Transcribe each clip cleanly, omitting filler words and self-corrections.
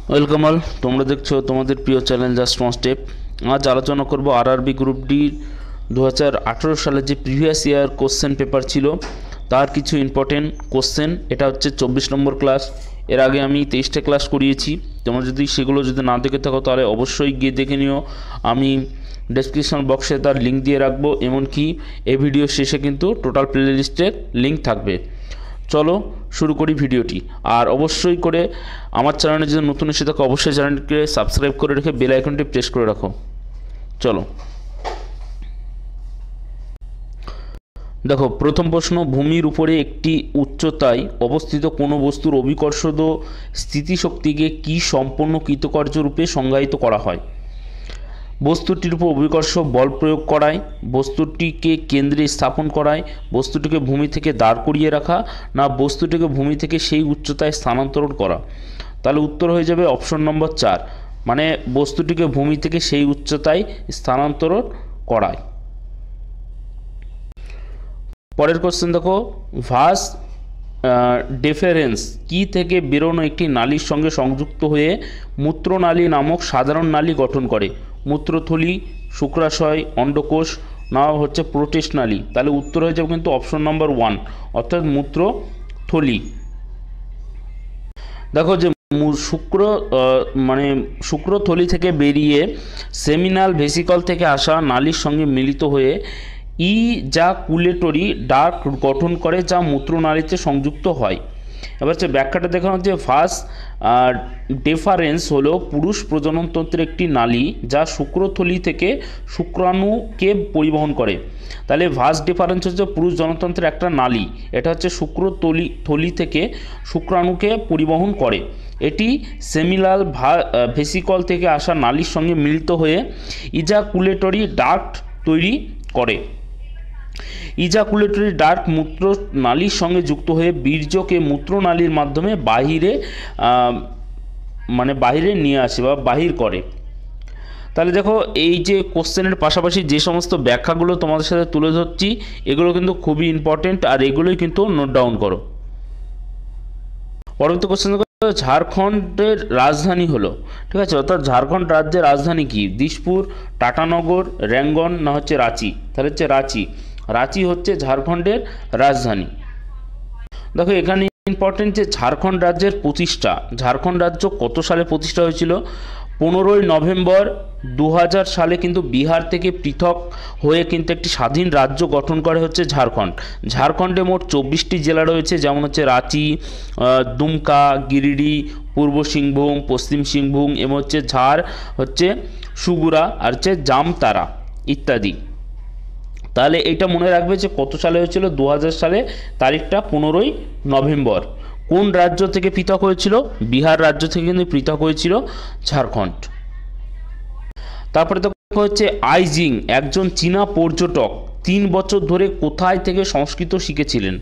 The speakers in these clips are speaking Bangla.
ওয়েলকাম অল, তোমরা দেখছো তোমাদের প্রিয় চ্যানেল জাস্ট ওয়ান স্টেপ। আজ আলোচনা করব আরআরবি গ্রুপ ডি 2018 সালের যে প্রিভিয়াস ইয়ার কোশ্চেন পেপার ছিল তার কিছু ইম্পর্টেন্ট কোশ্চেন। এটা হচ্ছে 24 নম্বর ক্লাস। এর আগে আমি 23টা ক্লাস করিয়েছি। তোমরা যদি সেগুলো না দেখে থাকো তাহলে অবশ্যই গিয়ে দেখে নিও। আমি ডেসক্রিপশন বক্সে তার লিঙ্ক দিয়ে রাখবো, এমনকি এই ভিডিও শেষে কিন্তু টোটাল প্লেলিস্টের লিঙ্ক থাকবে। চলো শুরু করি ভিডিওটি। আর অবশ্যই করে আমার চ্যানেলে যদি নতুন এসে থাকো অবশ্যই চ্যানেলটিকে সাবস্ক্রাইব করে রেখে বেল আইকনটি প্রেস করে রাখো। চলো দেখো, প্রথম প্রশ্ন, ভূমির উপরে একটি উচ্চতায় অবস্থিত কোনো বস্তুর অভিকর্ষজ স্থিতিশক্তিকে কি সম্পন্ন কৃতকার্য রূপে সংজ্ঞায়িত করা হয়? বস্তুটির উপর অভিকর্ষ বল প্রয়োগ করায়, বস্তুটিকে কেন্দ্রে স্থাপন করায়, বস্তুটিকে ভূমি থেকে দাঁড় করিয়ে রাখা, না বস্তুটিকে ভূমি থেকে সেই উচ্চতায় স্থানান্তরণ করা? তাহলে উত্তর হয়ে যাবে অপশন নম্বর 4, মানে বস্তুটিকে ভূমি থেকে সেই উচ্চতায় স্থানান্তরণ করায়। পরের কোশ্চেন দেখো, ভাস ডেফারেন্স কি থেকে বেরোনো একটি নালীর সঙ্গে সংযুক্ত হয়ে মূত্রনালী নামক সাধারণ নালী গঠন করে? মূত্রথলি, শুক্রাশয়, অন্ডকোষ, না হচ্ছে প্রোটেস্ট নালী? তাহলে উত্তর হয়ে যাবে কিন্তু অপশন নম্বর 1, অর্থাৎ মূত্রথলি। দেখো যে শুক্রথলি থেকে বেরিয়ে সেমিনাল ভেসিকল থেকে আসা নালীর সঙ্গে মিলিত হয়ে ইজাকুলেটরি ডাক্ট গঠন করে, যা মূত্রনালীতে সংযুক্ত হয়। এবার হচ্ছে ব্যাখ্যাটা দেখানো হচ্ছে, ভাস ডেফারেন্স হলো পুরুষ প্রজননতন্ত্রের একটি নালী যা শুক্রথলি থেকে শুক্রাণুকে পরিবহন করে। তাহলে ভাস ডিফারেন্স হচ্ছে পুরুষ জনতন্ত্রের একটা নালী, এটা হচ্ছে শুক্রথলি থেকে শুক্রাণুকে পরিবহন করে। এটি সেমিনাল ভেসিকল থেকে আসা নালীর সঙ্গে মিলিত হয়ে ইজাকুলেটরি ডাক্ট তৈরি করে। ইজাকুলেটরি ডাক্ট মূত্রনালীর সঙ্গে যুক্ত হয়ে বীর্যকে মূত্রনালীর মাধ্যমে বাহিরে নিয়ে আসে বা বাহির করে। তাহলে দেখো, এই যে কোশ্চেনের পাশাপাশি যে সমস্ত ব্যাখ্যাগুলো তোমাদের সাথে তুলে ধরছি এগুলো কিন্তু খুবই ইম্পর্টেন্ট, আর এগুলোই কিন্তু নোট ডাউন করো। পরবর্তী কোশ্চেন, ঝাড়খণ্ডের রাজধানী হলো, ঠিক আছে, অর্থাৎ ঝাড়খণ্ড রাজ্যের রাজধানী কি? দিসপুর, টাটানগর, র্যাঙ্গন, না হচ্ছে রাঁচি? তাহলে হচ্ছে রাঁচি। রাঁচি হচ্ছে ঝাড়খণ্ডের রাজধানী। দেখো এখানে ইম্পর্টেন্ট যে ঝাড়খণ্ড রাজ্যের প্রতিষ্ঠা, ঝাড়খণ্ড রাজ্য কত সালে প্রতিষ্ঠা হয়েছিল? 15ই নভেম্বর 2000 সালে কিন্তু বিহার থেকে পৃথক হয়ে কিন্তু একটি স্বাধীন রাজ্য গঠন করে হচ্ছে ঝাড়খণ্ড। ঝাড়খণ্ডে মোট 24টি জেলা রয়েছে, যেমন হচ্ছে রাঁচি, দুমকা, গিরিডি, পূর্ব সিংভূম, পশ্চিম সিংভূম, এবং হচ্ছে সুগুরা, আর হচ্ছে জামতারা ইত্যাদি। তাহলে এটা মনে রাখবে যে কত সালে হয়েছিল? 2000 সালে, তারিখটা 15ই নভেম্বর। কোন রাজ্য থেকে পৃথক হয়েছিল? বিহার রাজ্য থেকে কিন্তু পৃথক হয়েছিল ঝাড়খণ্ড। তারপরে দেখো হচ্ছে আইজিং একজন চীনা পর্যটক 3 বছর ধরে কোথায় থেকে সংস্কৃত শিখেছিলেন?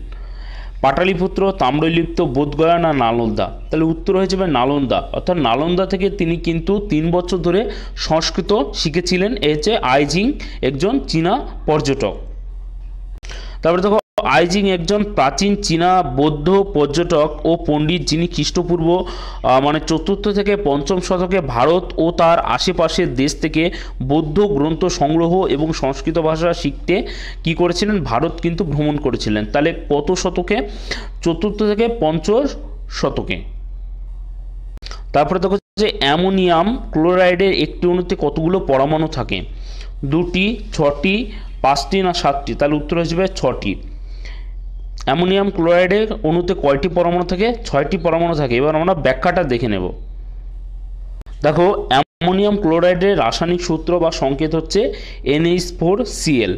পাটালিপুত্র, তাম্রলিপ্ত, বোধগয়া, না নালন্দা? তাহলে উত্তর হয়ে যাবে নালন্দা, অর্থাৎ নালন্দা থেকে তিনি কিন্তু 3 বছর ধরে সংস্কৃত শিখেছিলেন। এই হচ্ছে আইজিং একজন চীনা পর্যটক। তারপরে দেখো, আইজিং একজন প্রাচীন চীনা বৌদ্ধ পর্যটক ও পণ্ডিত, যিনি খ্রিস্টপূর্ব 4th থেকে 5ম শতকে ভারত ও তার আশেপাশের দেশ থেকে বৌদ্ধ গ্রন্থ সংগ্রহ এবং সংস্কৃত ভাষা শিখতে কি করেছিলেন? ভারত কিন্তু ভ্রমণ করেছিলেন। তাহলে কত শতকে? 4th থেকে 5ম শতকে। তারপরে দেখো যে অ্যামোনিয়াম ক্লোরাইডের একটি অণুতে কতগুলো পরমাণু থাকে? 2টি, 6টি, 5টি, না 7টি? তাহলে উত্তর হয়ে যাবে 6টি। অ্যামোনিয়াম ক্লোরাইডের অণুতে কয়টি পরমাণু থাকে? 6টি পরমাণু থাকে। এবার আমরা ব্যাখ্যাটা দেখে নেব। দেখো, অ্যামোনিয়াম ক্লোরাইডের রাসায়নিক সূত্র বা সংকেত হচ্ছে NH4Cl।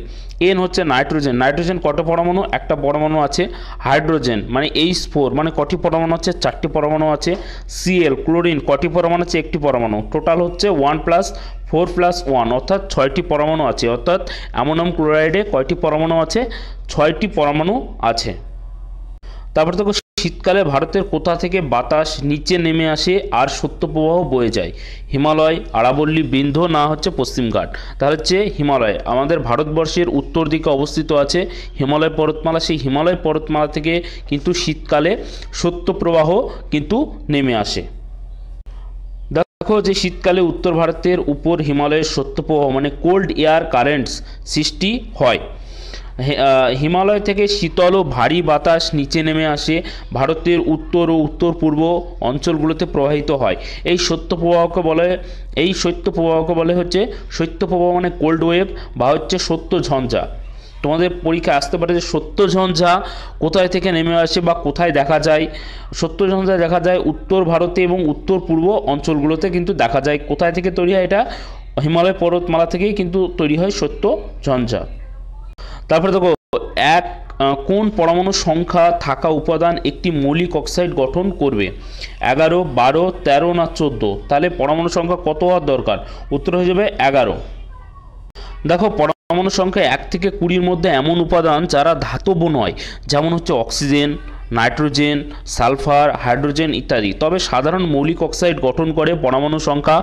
N হচ্ছে নাইট্রোজেন, নাইট্রোজেন কটা পরমাণু? একটা পরমাণু আছে। হাইড্রোজেন মানে H4, মানে কটি পরমাণু আছে? 4টি পরমাণু আছে। Cl ক্লোরিন কটি পরমাণু আছে? একটি পরমাণু। টোটাল হচ্ছে 1 + 4 + 1, অর্থাৎ 6টি পরমাণু আছে। অর্থাৎ অ্যামোনিয়াম ক্লোরাইডে কয়টি পরমাণু আছে? 6টি পরমাণু আছে। তারপর দেখো, শীতকালে ভারতের কোথা থেকে বাতাস নিচে নেমে আসে আর শৈত্যপ্রবাহ বয়ে যায়? হিমালয়, আরাবল্লী, বিন্ধ্য, না হচ্ছে পশ্চিমঘাট? তাহলে হচ্ছে হিমালয়। আমাদের ভারতবর্ষের উত্তর দিকে অবস্থিত আছে হিমালয় পর্বতমালা। সেই হিমালয় পর্বতমালা থেকে কিন্তু শীতকালে শৈত্যপ্রবাহ কিন্তু নেমে আসে। দেখো যে শীতকালে উত্তর ভারতের উপর হিমালয়ের শৈত্যপ্রবাহ মানে কোল্ড এয়ার কারেন্টস সৃষ্টি হয়। হিমালয় থেকে শীতল ও ভারী বাতাস নিচে নেমে আসে, ভারতের উত্তর ও উত্তর পূর্ব অঞ্চলগুলোতে প্রবাহিত হয়। এই শৈত্যপ্রবাহকে বলে হচ্ছে শৈত্যপ্রবাহ মানে কোল্ড ওয়েভ বা হচ্ছে সত্য ঝঞ্ঝা। তোমাদের পরীক্ষা আসতে পারে যে সত্য ঝঞ্ঝা কোথায় থেকে নেমে আসে বা কোথায় দেখা যায়। সত্য ঝঞ্ঝা দেখা যায় উত্তর ভারতে এবং উত্তর পূর্ব অঞ্চলগুলোতে কিন্তু দেখা যায়। কোথায় থেকে তৈরি হয়? এটা হিমালয় পর্বতমালা থেকেই কিন্তু তৈরি হয় সত্য ঝঞ্ঝা। তারপরে দেখো কোন পরমাণু সংখ্যা থাকা উপাদান একটি মৌলিক অক্সাইড গঠন করবে? 11, 12, 13 না 14? তাহলে পরমাণু সংখ্যা কত হওয়ার দরকার? উত্তর হয়ে যাবে 11। দেখো পরমাণু সংখ্যা 1 থেকে 20-র মধ্যে এমন উপাদান যারা ধাতব নয়, যেমন হচ্ছে অক্সিজেন, নাইট্রোজেন, সালফার, হাইড্রোজেন ইত্যাদি। তবে সাধারণ মৌলিক অক্সাইড গঠন করে পরমাণু সংখ্যা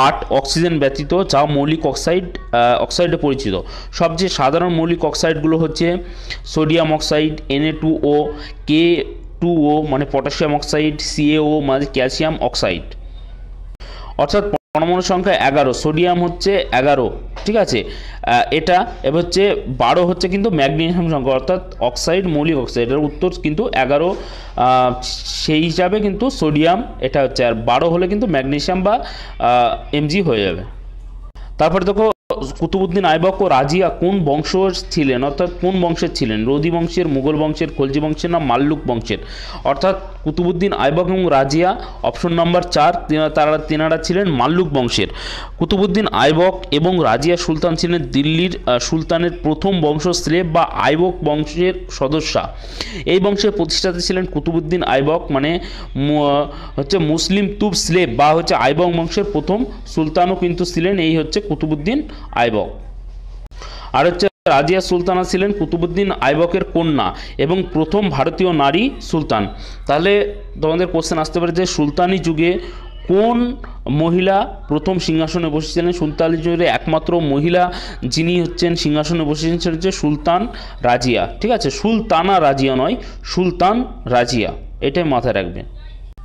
8 অক্সিজেন ব্যতীত, যা মৌলিক অক্সাইডে পরিচিত। সবচেয়ে সাধারণ মৌলিক অক্সাইডগুলো হচ্ছে সোডিয়াম অক্সাইড, Na2O, K2O মানে পটাশিয়াম অক্সাইড, CaO মানে ক্যালসিয়াম অক্সাইড। অর্থাৎ পরমাণু সংখ্যা 11, সোডিয়াম হচ্ছে 11, ঠিক আছে। এটা এবার হচ্ছে 12 হচ্ছে কিন্তু ম্যাগনেসিয়াম সংখ্যা, অর্থাৎ অক্সাইড মৌলিক অক্সাইড, এর উত্তর কিন্তু 11 সেই হিসাবে কিন্তু সোডিয়াম এটা হচ্ছে, আর 12 হলে কিন্তু ম্যাগনেসিয়াম বা Mg হয়ে যাবে। তারপরে দেখো কুতুবউদ্দিন আইবক ও রাজিয়া কোন বংশ ছিলেন, অর্থাৎ কোন বংশের ছিলেন? লোদি বংশের, মুঘল বংশের, খলজি বংশের না মাল্লুক বংশের? অর্থাৎ কুতুবউদ্দিন আইবক এবং রাজিয়া অপশন নাম্বার 4 তেনারা ছিলেন মাল্লুক বংশের। কুতুবউদ্দিন আইবক এবং রাজিয়া সুলতান ছিলেন দিল্লির সুলতানের প্রথম বংশ স্লেব বা আইবক বংশের সদস্যা। এই বংশের প্রতিষ্ঠাতা ছিলেন কুতুবউদ্দিন আইবক, মানে হচ্ছে মুসলিম তুব স্লেব বা হচ্ছে আইবক বংশের প্রথম সুলতানও কিন্তু ছিলেন এই হচ্ছে কুতুবউদ্দিন আইবক। আর হচ্ছে রাজিয়া সুলতানা ছিলেন কুতুবউদ্দিন আইবকের কন্যা এবং প্রথম ভারতীয় নারী সুলতান। তাহলে তোমাদের কোশ্চেন আসতে পারে যে সুলতানি যুগে কোন মহিলা প্রথম সিংহাসনে বসেছিলেন? সুলতানি যুগে একমাত্র মহিলা যিনি হচ্ছেন সিংহাসনে বসেছেন সেটা হচ্ছে সুলতান রাজিয়া, ঠিক আছে। সুলতানা রাজিয়া নয়, সুলতান রাজিয়া, এটাই মাথায় রাখবেন।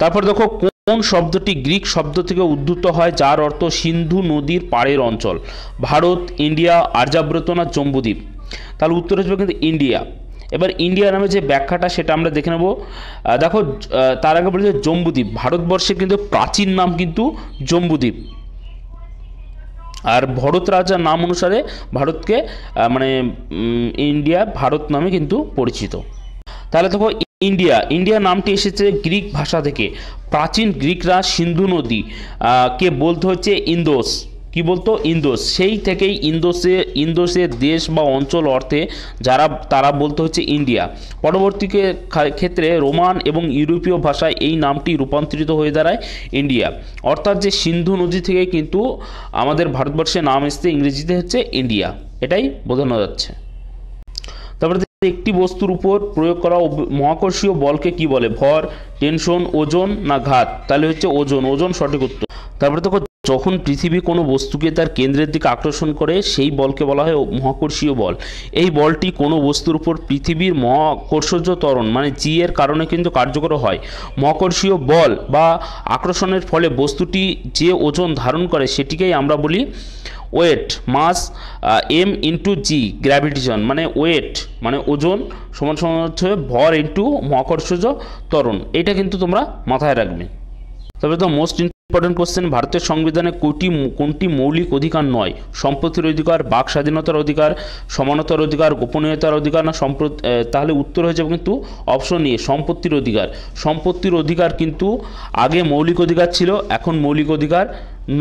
তারপর দেখো কোন শব্দটি গ্রিক শব্দ থেকে উদ্ভূত হয় যার অর্থ সিন্ধু নদীর পাড়ের অঞ্চল? ভারত, ইন্ডিয়া, আর্যাবর্ত না জম্বুদ্বীপ? তাহলে উত্তর আসবে কিন্তু ইন্ডিয়া। এবার ইন্ডিয়া নামে যে ব্যাখ্যাটা সেটা আমরা দেখে নেব। দেখো তার আগে বলেছে জম্বুদ্বীপ, ভারতবর্ষের কিন্তু প্রাচীন নাম কিন্তু জম্বুদ্বীপ। আর ভরত রাজার নাম অনুসারে ভারতকে মানে ইন্ডিয়া ভারত নামে কিন্তু পরিচিত। তাহলে দেখো ইন্ডিয়া নামটি এসেছে গ্রিক ভাষা থেকে। প্রাচীন গ্রিকরা সিন্ধু নদী কে বলতে হচ্ছে ইন্দোস। কি বলতো? ইন্দোস। সেই থেকেই ইন্দোসের দেশ বা অঞ্চল অর্থে তারা বলতে হচ্ছে ইন্ডিয়া। পরবর্তী ক্ষেত্রে রোমান এবং ইউরোপীয় ভাষায় এই নামটি রূপান্তরিত হয়ে দাঁড়ায় ইন্ডিয়া। অর্থাৎ যে সিন্ধু নদী থেকে কিন্তু আমাদের ভারতবর্ষের নাম এসছে ইংরেজিতে হচ্ছে ইন্ডিয়া, এটাই বোঝানো যাচ্ছে। তারপরে একটি বস্তুর উপর প্রয়োগ করা মহাকর্ষীয় বলকে কি বলে? ভর, টেনশন, ওজন না ঘাত? তাহলে হচ্ছে ওজন সঠিক উত্তর। তারপরে দেখো যখন পৃথিবী কোনো বস্তুকে তার কেন্দ্রের দিকে আকর্ষণ করে সেই বলকে বলা হয় মহাকর্ষীয় বল। এই বলটি কোনো বস্তুর উপর পৃথিবীর মহাকর্ষজ ত্বরণ মানে জি এর কারণে কিন্তু কার্যকর হয়। মহাকর্ষীয় বল বা আকর্ষণের ফলে বস্তুটি যে ওজন ধারণ করে সেটিকেই আমরা বলি ওয়েট, মাস এম ইন্টু জি, গ্র্যাভিটেশন মানে ওয়েট মানে ওজন সমান হচ্ছে ভর ইন্টু মহাকর্ষজ ত্বরণ। এটা কিন্তু তোমরা মাথায় রাখবে। তারপরে তো মোস্ট ইম্পর্টেন্ট কোশ্চেন, ভারতের সংবিধানে কোনটি মৌলিক অধিকার নয়? সম্পত্তির অধিকার, বাক স্বাধীনতার অধিকার, সমানতার অধিকার, গোপনীয়তার অধিকার না তাহলে উত্তর হয়ে যাবে কিন্তু অপশন এ, সম্পত্তির অধিকার। সম্পত্তির অধিকার কিন্তু আগে মৌলিক অধিকার ছিল, এখন মৌলিক অধিকার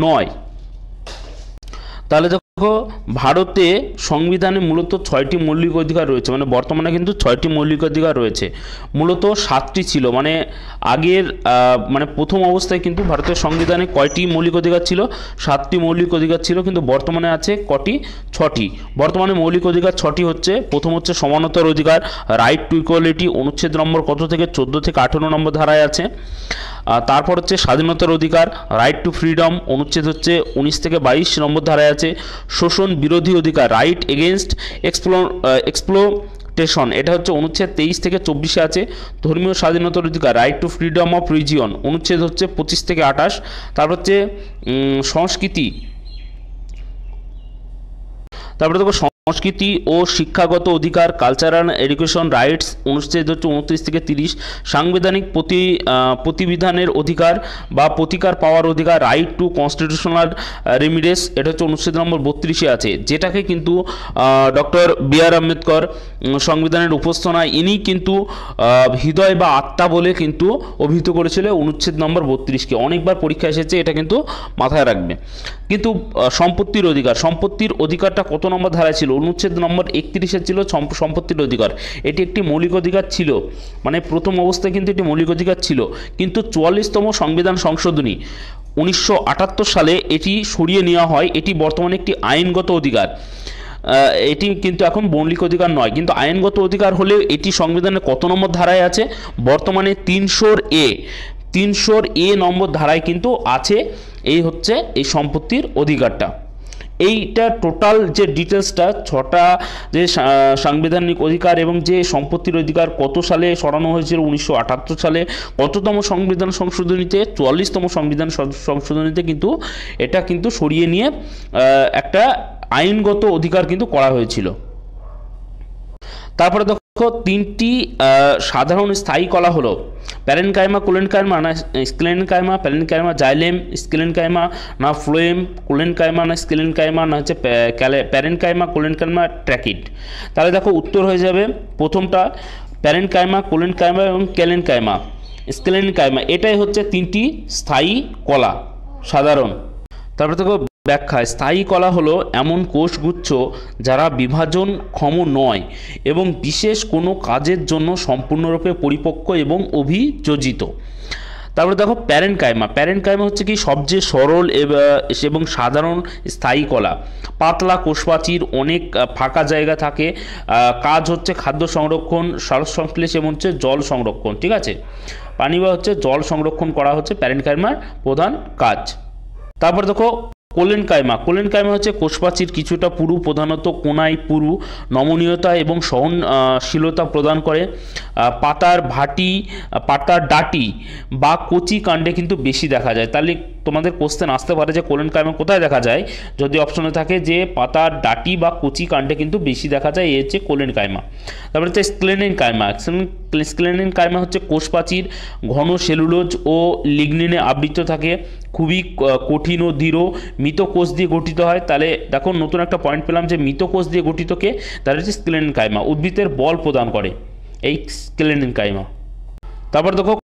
নয়। তাহলে দেখো ভারতে সংবিধানে মূলত 6টি মৌলিক অধিকার রয়েছে, মানে বর্তমানে কিন্তু 6টি মৌলিক অধিকার রয়েছে। মূলত 7টি ছিল, মানে আগের মানে প্রথম অবস্থায় কিন্তু ভারতের সংবিধানে কয়টি মৌলিক অধিকার ছিল? 7টি মৌলিক অধিকার ছিল, কিন্তু বর্তমানে আছে কটি? 6টি। বর্তমানে মৌলিক অধিকার 6টি হচ্ছে, প্রথম হচ্ছে সমানতার অধিকার, রাইট টু ইকুয়ালিটি, অনুচ্ছেদ নম্বর কত থেকে 14 থেকে 18 নম্বর ধারায় আছে। তারপর হচ্ছে স্বাধীনতার অধিকার, রাইট টু ফ্রিডম, অনুচ্ছেদ হচ্ছে 19 থেকে 22 নম্বর ধারায় আছে। শোষণ বিরোধী অধিকার, রাইট এগেনস্ট টেশন, এটা হচ্ছে অনুচ্ছেদ 23 থেকে 24 আছে। ধর্মীয় স্বাধীনতার অধিকার, right two freedom of region, অনুচ্ছেদ হচ্ছে 25 থেকে 28। তারপর হচ্ছে সংস্কৃতি, তারপরে দেখো সংস্কৃতি ও শিক্ষাগত অধিকার, কালচারাল এডুকেশন রাইটস, অনুচ্ছেদ হচ্ছে 29 থেকে 30। সাংবিধানিক প্রতিবিধানের অধিকার বা প্রতিকার পাওয়ার অধিকার, রাইট টু কনস্টিটিউশনাল রেমিডেস, এটা হচ্ছে অনুচ্ছেদ নম্বর 32 আছে, যেটাকে কিন্তু ডক্টর বি আর আম্বেদকর সংবিধানের উপস্থাপনায় ইনি কিন্তু হৃদয় বা আত্মা বলে কিন্তু অভিহিত করেছিল অনুচ্ছেদ নম্বর 32কে। অনেকবার পরীক্ষা এসেছে, এটা কিন্তু মাথায় রাখবে। কিন্তু সম্পত্তির অধিকার, সম্পত্তির অধিকারটা কত নম্বর ধারায় ছিল? অনুচ্ছেদ নম্বর 31 ছিল সম্পত্তির অধিকার। এটি একটি মৌলিক অধিকার ছিল, মানে প্রথম অবস্থায় কিন্তু এটি মৌলিক অধিকার ছিল, কিন্তু 44তম সংবিধান সংশোধনী 1978 সালে এটি সরিয়ে নেওয়া হয়। এটি বর্তমানে একটি আইনগত অধিকার, এটি কিন্তু এখন মৌলিক অধিকার নয়, কিন্তু আইনগত অধিকার হলেও এটি সংবিধানের কত নম্বর ধারায় আছে? বর্তমানে 300 এ নম্বর ধারায় কিন্তু আছে। এই হচ্ছে এই সম্পত্তির অধিকারটা। এইটা টোটাল যে ডিটেলসটা, 6টা যে সাংবিধানিক অধিকার এবং যে সম্পত্তির অধিকার কত সালে সরানো হয়েছিল, 1978 সালে। কততম সংবিধান সংশোধনীতে? 44তম সংবিধান সংশোধনীতে কিন্তু এটা কিন্তু সরিয়ে নিয়ে একটা আইনগত অধিকার কিন্তু করা হয়েছিল। তারপরে দেখো 3টি সাধারণ স্থায়ী কলা হলো প্যারেনকাইমা, কোলেনকাইমা না স্ক্লেনকাইমা, প্যারেনকাইমা জাইলেম, স্ক্লেনকাইমা না ফ্লোয়েম, কোলেনকাইমা না স্ক্লেনকাইমা না হচ্ছে প্যারেনকাইমা, কোলেনকাইমা ট্র্যাকিড। তাহলে দেখো উত্তর হয়ে যাবে প্রথমটা প্যারেনকাইমা, কোলেনকাইমা এবং ক্যালেনকাইমা, স্ক্লেনকাইমা। এটাই হচ্ছে 3টি স্থায়ী কলা সাধারণ। তারপরে দেখো ব্যাখ্যা, স্থায়ী কলা হলো এমন কোষগুচ্ছ যারা বিভাজনক্ষম নয় এবং বিশেষ কোনো কাজের জন্য সম্পূর্ণরূপে পরিপক্ক এবং অভিযোজিত। তারপরে দেখো প্যারেনকাইমা, প্যারেনকাইমা হচ্ছে কি সবচেয়ে সরল এবং সাধারণ স্থায়ী কলা। পাতলা কোষপ্রাচীর, অনেক ফাঁকা জায়গা থাকে, কাজ হচ্ছে খাদ্য সংরক্ষণ, সারসংশ্লেষ এবং হচ্ছে জল সংরক্ষণ। ঠিক আছে, পানি বা হচ্ছে জল সংরক্ষণ করা হচ্ছে প্যারেনকাইমার প্রধান কাজ। তারপর দেখো কোলেনকাইমা, কোলেনকাইমা হচ্ছে কোষপ্রাচীর কিছুটা পুরু, প্রধানত কোনায় পুরু, নমনীয়তা এবং সহনশীলতা প্রদান করে। পাতার ডাঁটি বা কচি কাণ্ডে কিন্তু বেশি দেখা যায়। তাহলে তোমাদের কোশ্চেন আসতে পারে যে কোলেনকাইমা কোথায় দেখা যায়, যদি অপশনে থাকে যে পাতার ডাঁটি বা কচি কাণ্ডে কিন্তু বেশি দেখা যায়, এই হচ্ছে কোলেনকাইমা। তারপরে হচ্ছে স্ক্লেনেনকাইমা, স্ক্লেনেনকাইমা হচ্ছে কোষপ্রাচীর ঘন সেলুলোজ ও লিগনিনে আবৃত থাকে, খুবই কঠিন ও দৃঢ়, মৃত কোষ দিয়ে গঠিত হয়। তাহলে দেখো নতুন একটা পয়েন্ট পেলাম যে মৃত কোষ দিয়ে গঠিতকে, তাহলে হচ্ছে স্ক্লেনেনকাইমা, উদ্ভিদের বল প্রদান করে এই স্ক্লেনেনকাইমা। তারপর দেখো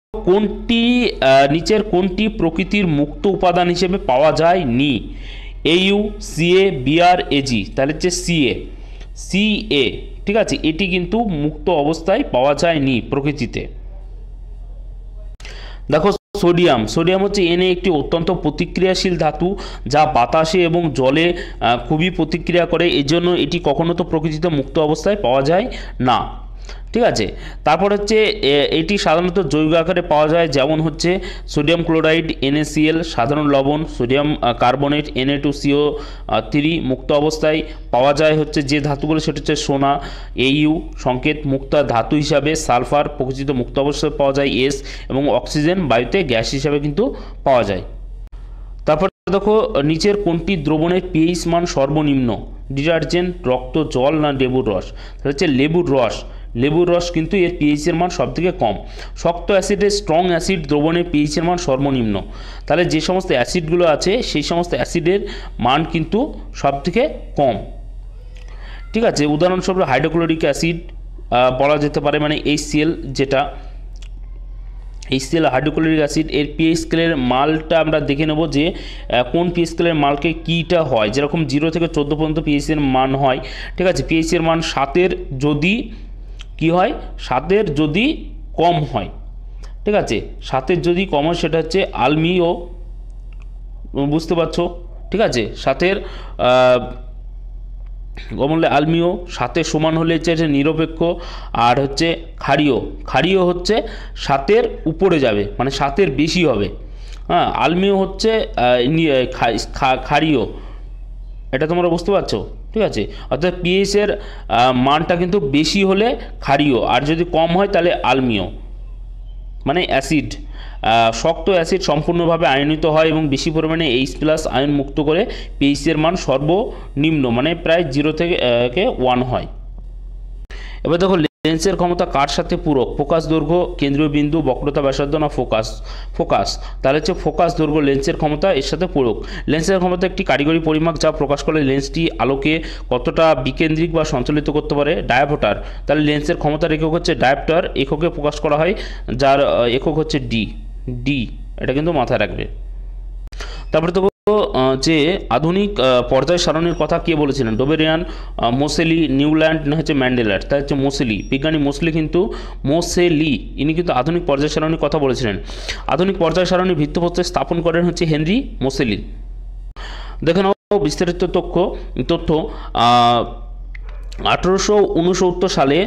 নিচের কোনটি প্রকৃতির মুক্ত উপাদান হিসেবে পাওয়া যায় নি? AU, CA, BR, AG। তাহলে হচ্ছে CA, ঠিক আছে, এটি কিন্তু মুক্ত অবস্থায় পাওয়া যায়নি প্রকৃতিতে। দেখো সোডিয়াম হচ্ছে Na একটি অত্যন্ত প্রতিক্রিয়াশীল ধাতু, যা বাতাসে এবং জলে খুবই প্রতিক্রিয়া করে, এই জন্য এটি কখনো তো প্রকৃতিতে মুক্ত অবস্থায় পাওয়া যায় না। ঠিক আছে, তারপর হচ্ছে এটি সাধারণত জৈব আকারে পাওয়া যায়, যেমন হচ্ছে সোডিয়াম ক্লোরাইড NaCl, সাধারণ লবণ সোডিয়াম কার্বনেট Na2CO3। মুক্ত অবস্থায় পাওয়া যায় হচ্ছে যে ধাতুগুলো, সেটা হচ্ছে সোনা Au, সংকেত মুক্ত ধাতু হিসাবে সালফার প্রকৃতিতে মুক্ত অবস্থায় পাওয়া যায় S, এবং অক্সিজেন বায়ুতে গ্যাস হিসাবে কিন্তু পাওয়া যায়। তারপর দেখো নিচের কোনটি দ্রবণের pH মান সর্বনিম্ন? ডিটারজেন্ট, রক্ত, জল না লেবুর রস? সেটা হচ্ছে লেবুর রস কিন্তু এর pH এর মান সবথেকে কম। শক্ত অ্যাসিডের স্ট্রং অ্যাসিড দ্রবণের pH এর মান সর্বনিম্ন। তাহলে যে সমস্ত অ্যাসিডগুলো আছে সেই সমস্ত অ্যাসিডের মান কিন্তু সবথেকে কম। ঠিক আছে, উদাহরণস্বরূপ হাইড্রোক্লোরিক অ্যাসিড বলা যেতে পারে, মানে HCl, যেটা HCl হাইড্রোক্লোরিক অ্যাসিড, এর pH স্কেলের মালটা আমরা দেখে নেব যে কোন pH স্কেলের মালকে কীটা হয়। যেরকম 0 থেকে 14 পর্যন্ত pH এর মান হয়। ঠিক আছে, pH এর মান 7-এর যদি কি হয়, 7-এর যদি কম হয়, ঠিক আছে, 7-এর যদি কম হয় সেটা হচ্ছে আলমিও, বুঝতে পারছো? ঠিক আছে, 7-এর কমলে আলমিও, 7-এর সমান হলে হচ্ছে নিরপেক্ষ, আর হচ্ছে ক্ষারীয় হচ্ছে 7-এর উপরে যাবে, মানে 7-এর বেশি হবে। হ্যাঁ, আলমিও হচ্ছে ক্ষারীয়, এটা তোমরা বুঝতে পারছো, ঠিক আছে। অর্থাৎ পিএইচ এর মানটা কিন্তু বেশি হলে ক্ষারীয়, আর যদি কম হয় তাহলে আলমীয়, মানে অ্যাসিড। শক্ত অ্যাসিড সম্পূর্ণভাবে আয়নিত হয় এবং বেশি পরিমাণে H+ আয়ন মুক্ত করে পিএইচ এর মান সর্বনিম্ন মানে প্রায় 0 থেকে 1 হয়। এবার দেখো লেন্সের ক্ষমতা কার সাথে পূরক? ফোকাস দৈর্ঘ্য, কেন্দ্রীয় বিন্দু, বক্রতা ব্যাসার্ধ না ফোকাস। তাহলে হচ্ছে ফোকাস দৈর্ঘ্য লেন্সের ক্ষমতা এর সাথে পূরক। লেন্সের ক্ষমতা একটি কারিগরি পরিমাপ যা প্রকাশ করে লেন্সটি আলোকে কতটা বিকেন্দ্রিক বা সঞ্চালিত করতে পারে। ডায়াপটার, তাহলে লেন্সের ক্ষমতার একক হচ্ছে ডায়াপটার, এককে প্রকাশ করা হয় যার একক হচ্ছে ডি, এটা কিন্তু মাথায় রাখবে। তারপরে তো যে আধুনিক পর্যায় সারণীর কথা কে বলেছিলেন? ডোবেরিয়ান, মোসেলি, নিউল্যান্ড না হচ্ছে ম্যান্ডেলার? তাই হচ্ছে মোসেলি, বিজ্ঞানী মোসেলি ইনি কিন্তু আধুনিক পর্যায় সারণীর কথা বলেছিলেন। আধুনিক পর্যায় সারণীর ভিত্তিপ্রস্তর স্থাপন করেন হচ্ছে হেনরি মোসেলি। দেখে নাও বিস্তারিত তথ্য 1869 সালে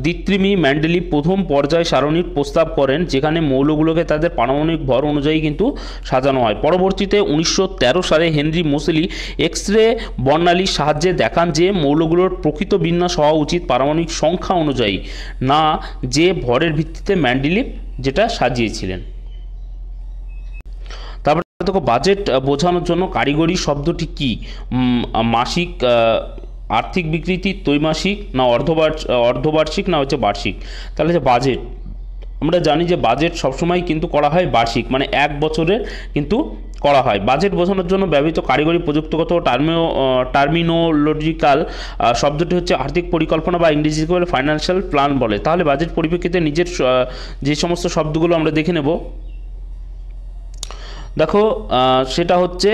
দ্বিত্রিমি মেন্ডেলিভ প্রথম পর্যায় সারণীর প্রস্তাব করেন, যেখানে মৌলগুলোকে তাদের পারমাণবিক ভর অনুযায়ী কিন্তু সাজানো হয়। পরবর্তীতে 1913 সালে হেনরি মোসেলি এক্স-রে বর্ণালীর সাহায্যে দেখান যে মৌলগুলোর প্রকৃত বিন্যাস হওয়া উচিত পারমাণবিক সংখ্যা অনুযায়ী, না যে ভরের ভিত্তিতে মেন্ডেলিভ যেটা সাজিয়েছিলেন। তারপরে দেখো বাজেট বোঝানোর জন্য কারিগরি শব্দটি কি? মাসিক, আর্থিক বিকৃতি, ত্রৈমাসিক না অর্ধবার্ষিক না হচ্ছে বার্ষিক? তাহলে যে বাজেট, আমরা জানি যে বাজেট সবসময় কিন্তু করা হয় বার্ষিক, মানে 1 বছরের কিন্তু করা হয়। বাজেট বোঝানোর জন্য ব্যবহৃত কারিগরি প্রযুক্তিগত টার্মিনোলজিক্যাল শব্দটি হচ্ছে আর্থিক পরিকল্পনা বা ইংরেজিতে বলে ফাইন্যান্সিয়াল প্ল্যান বলে। তাহলে বাজেট পরিপ্রেক্ষিতে নিজের যে সমস্ত শব্দগুলো আমরা দেখে নেব, দেখো সেটা হচ্ছে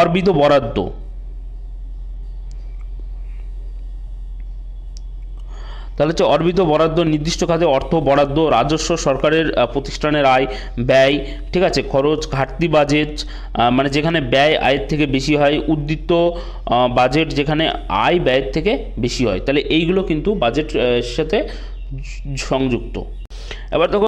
অর্বিত বরাদ্দ। তাহলে হচ্ছে অর্বিত বরাদ্দ, নির্দিষ্ট খাতে অর্থ বরাদ্দ, রাজস্ব, সরকারের প্রতিষ্ঠানের আয় ব্যয়, ঠিক আছে। খরচ, ঘাটতি বাজেট মানে যেখানে ব্যয় আয়ের থেকে বেশি হয়। উদ্বৃত্ত বাজেট, যেখানে আয় ব্যয়ের থেকে বেশি হয়। তাহলে এইগুলো কিন্তু বাজেট সাথে সংযুক্ত। এবার দেখো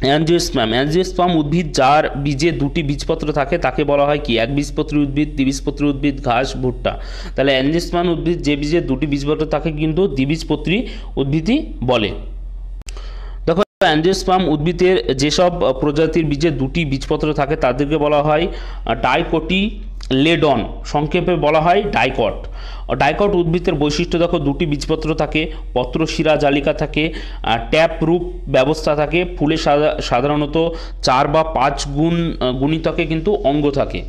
অ্যাঞ্জিওস্পার্ম উদ্ভিদ যার বীজে 2টি বীজপত্র থাকে তাকে বলা হয় কি? একবীজপত্রী উদ্ভিদ, দ্বিবীজপত্রী উদ্ভিদ, ঘাস, ভুট্টা। তাহলে অ্যাঞ্জিওস্পার্ম উদ্ভিদ যে বীজে 2টি বীজপত্র থাকে কিন্তু দ্বিবীজপত্রী উদ্ভিদই বলে। দেখো অ্যাঞ্জিওস্পার্ম উদ্ভিদের যেসব প্রজাতির বীজে 2টি বীজপত্র থাকে তাদেরকে বলা হয় ডাইকটিলেডন, সংক্ষেপে বলা হয় ডাইকট। ডাইকট উদ্ভিদের বৈশিষ্ট্য দেখো 2টি বীজপত্র থাকে, পত্রশিরা জালিকা থাকে, ট্যাপ রূপ ব্যবস্থা থাকে, ফুলে সাধারণত 4 বা 5 গুণিতকে কিন্তু অঙ্গ থাকে।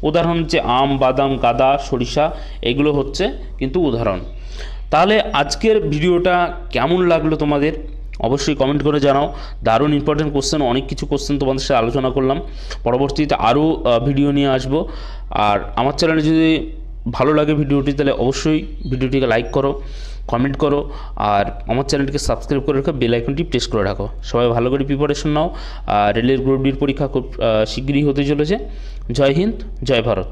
উদাহরণ হচ্ছে আম, বাদাম, গাঁদা, সরিষা, এগুলো হচ্ছে কিন্তু উদাহরণ। তাহলে আজকের ভিডিওটা কেমন লাগলো তোমাদের অবশ্যই কমেন্ট করে জানাও। দারুণ ইম্পর্টেন্ট কোশ্চেন, অনেক কিছু কোশ্চেন তোমাদের সাথে আলোচনা করলাম। পরবর্তীতে আরও ভিডিও নিয়ে আসবো। আর আমার চ্যানেলে যদি ভালো লাগে ভিডিওটি তাহলে অবশ্যই ভিডিওটিকে লাইক করো, কমেন্ট করো, আর আমার চ্যানেলটিকে সাবস্ক্রাইব করে রাখো, বেল আইকনটি প্রেস করে রাখো। সবাই ভালো করে প্রিপারেশন নাও। আর রেলের গ্রুপ ডির পরীক্ষা খুব শীঘ্রই হতে চলেছে। জয় হিন্দ, জয় ভারত।